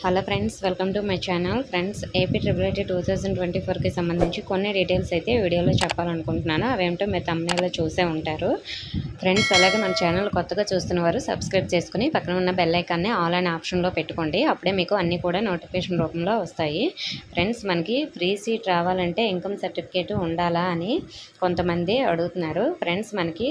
Hello friends, welcome to my channel. Friends, AP triple 2024కి సంబంధించి కొన్ని డీటెయిల్స్ అయితే వీడియోలో చెప్పాలనుకుంటున్నాను. అవేంటో మీరు thumbnailలో చూసే ఉంటారు. ఫ్రెండ్స్, అలాగే మన ఛానల్ కొత్తగా చూస్తున్నవారు సబ్స్క్రైబ్ చేసుకుని పక్కన ఉన్న బెల్ ఐకాన్ని ఆల్ అనే ఆప్షన్లో పెట్టుకోండి. అప్పుడే మీకు అన్నీ కూడా నోటిఫికేషన్ రూపంలో వస్తాయి. ఫ్రెండ్స్, మనకి ఫ్రీ సీట్ రావాలంటే ఇన్కమ్ సర్టిఫికేట్ ఉండాలా అని కొంతమంది అడుగుతున్నారు. ఫ్రెండ్స్, మనకి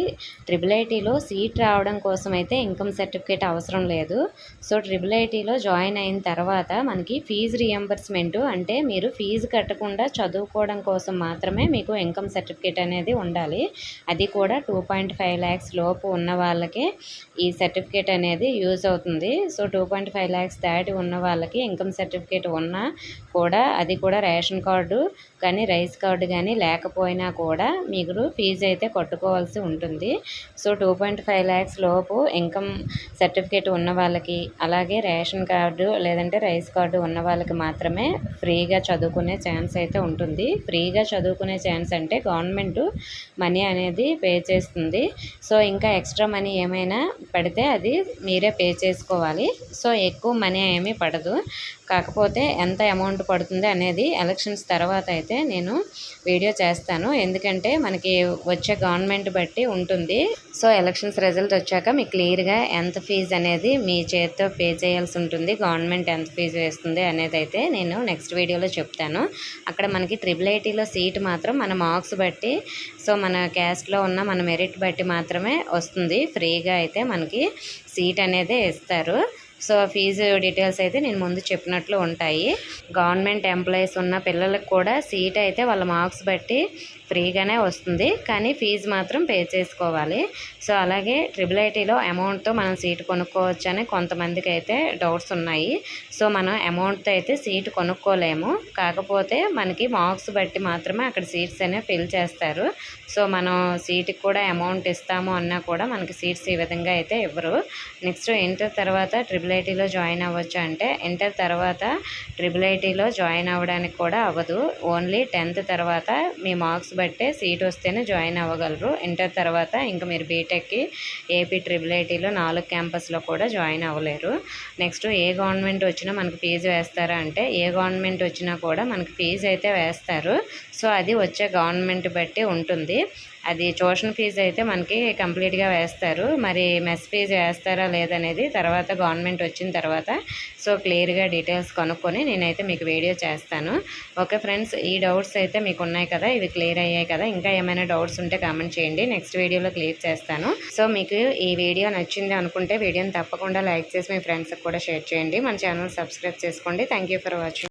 ట్రిపుల్ ఐటీలో సీట్ రావడం కోసం అయితే ఇన్కమ్ సర్టిఫికేట్ అవసరం లేదు. సో ట్రిపుల్ ఐటీలో జాయిన్ అయిన తర్వాత మనకి ఫీజు రియంబర్స్మెంట్ అంటే మీరు ఫీజు కట్టకుండా చదువుకోవడం కోసం మాత్రమే మీకు ఇన్కమ్ సర్టిఫికేట్ అనేది ఉండాలి. అది కూడా 2.5 lakhs లోపు ఉన్న వాళ్ళకే ఈ సర్టిఫికేట్ అనేది యూజ్ అవుతుంది. సో 2.5 lakhs దాటి ఉన్న వాళ్ళకి ఇన్కమ్ సర్టిఫికేట్ ఉన్నా కూడా అది కూడా రేషన్ కార్డు కానీ రైస్ కార్డు కానీ లేకపోయినా కూడా మీరు ఫీజు అయితే కట్టుకోవాల్సి ఉంటుంది. సో 2.5 lakhs లోపు ఇన్కమ్ సర్టిఫికేట్ ఉన్న వాళ్ళకి, అలాగే రేషన్ కార్డు లేదంటే రైస్ కార్డు ఉన్న వాళ్ళకి మాత్రమే ఫ్రీగా చదువుకునే ఛాన్స్ అయితే ఉంటుంది. ఫ్రీగా చదువుకునే ఛాన్స్ అంటే గవర్నమెంట్ మనీ అనేది పే చేస్తుంది. సో ఇంకా ఎక్స్ట్రా మనీ ఏమైనా పడితే అది మీరే పే చేసుకోవాలి. సో ఎక్కువ మనీ ఏమీ పడదు. కాకపోతే ఎంత అమౌంట్ పడుతుంది అనేది ఎలక్షన్స్ తర్వాత అయితే నేను వీడియో చేస్తాను. ఎందుకంటే మనకి వచ్చే గవర్నమెంట్ బట్టి ఉంటుంది. సో ఎలక్షన్స్ రిజల్ట్ వచ్చాక మీకు క్లియర్గా ఎంత ఫీజు అనేది మీ చేతితో పే చేయాల్సి ఉంటుంది, గవర్నమెంట్ ఎంత ఫీజు వేస్తుంది అనేది అయితే నేను నెక్స్ట్ వీడియోలో చెప్తాను. అక్కడ మనకి ట్రిపుల్ ఐటీలో సీట్ మాత్రం మన మార్క్స్ బట్టి, సో మన క్యాస్ట్లో ఉన్న మన మెరిట్ బట్టి మాత్రమే వస్తుంది. ఫ్రీగా అయితే మనకి సీట్ అనేది ఇస్తారు. సో ఫీజు డీటెయిల్స్ అయితే నేను ముందు చెప్పినట్లు ఉంటాయి. గవర్నమెంట్ ఎంప్లాయీస్ ఉన్న పిల్లలకు కూడా సీట్ అయితే వాళ్ళ మార్క్స్ బట్టి ఫ్రీగానే వస్తుంది, కానీ ఫీజు మాత్రం పే చేసుకోవాలి. సో అలాగే ట్రిపుల్ ఐటీలో అమౌంట్తో మనం సీటు కొనుక్కోవచ్చు అని కొంతమందికి అయితే డౌట్స్ ఉన్నాయి. సో మనం అమౌంట్తో అయితే సీటు కొనుక్కోలేము. కాకపోతే మనకి మార్క్స్ బట్టి మాత్రమే అక్కడ సీట్స్ అనేవి ఫిల్ చేస్తారు. సో మనం సీటుకి కూడా అమౌంట్ ఇస్తాము అన్నా కూడా మనకి సీట్స్ ఈ విధంగా అయితే ఇవ్వరు. నెక్స్ట్ ఇంటర్ తర్వాత ట్రిపుల్ ఐటీలో జాయిన్ అవ్వచ్చు అంటే ఇంటర్ తర్వాత ట్రిపుల్ ఐటీలో జాయిన్ అవ్వడానికి కూడా అవ్వదు. ఓన్లీ 10th తర్వాత మీ మార్క్స్ బట్టే సీట్ వస్తేనే జాయిన్ అవ్వగలరు. ఇంటర్ తర్వాత ఇంకా మీరు బీటెక్కి ఏపీ ట్రిపుల్ ఐటీలో 4 క్యాంపస్లో కూడా జాయిన్ అవ్వలేరు. నెక్స్ట్ ఏ గవర్నమెంట్ వచ్చినా మనకు ఫీజు వేస్తారా అంటే ఏ గవర్నమెంట్ వచ్చినా కూడా మనకి ఫీజు అయితే వేస్తారు. సో అది వచ్చే గవర్నమెంట్ బట్టి ఉంటుంది. అది ట్యూషన్ ఫీజు అయితే మనకి కంప్లీట్గా వేస్తారు. మరి మెస్ ఫీజు వేస్తారా లేదనేది తర్వాత గవర్నమెంట్ వచ్చిన తర్వాత సో క్లియర్గా డీటెయిల్స్ కనుక్కొని నేనైతే మీకు వీడియో చేస్తాను. ఓకే ఫ్రెండ్స్, ఈ డౌట్స్ అయితే మీకు ఉన్నాయి కదా, ఇవి క్లియర్ అయ్యాయి కదా. ఇంకా ఏమైనా డౌట్స్ ఉంటే కామెంట్ చేయండి, నెక్స్ట్ వీడియోలో క్లియర్ చేస్తాను. సో మీకు ఈ వీడియో నచ్చింది అనుకుంటే వీడియోని తప్పకుండా లైక్ చేసి మీ ఫ్రెండ్స్కి కూడా షేర్ చేయండి. మన ఛానల్ సబ్స్క్రైబ్ చేసుకోండి. Thank you for watching.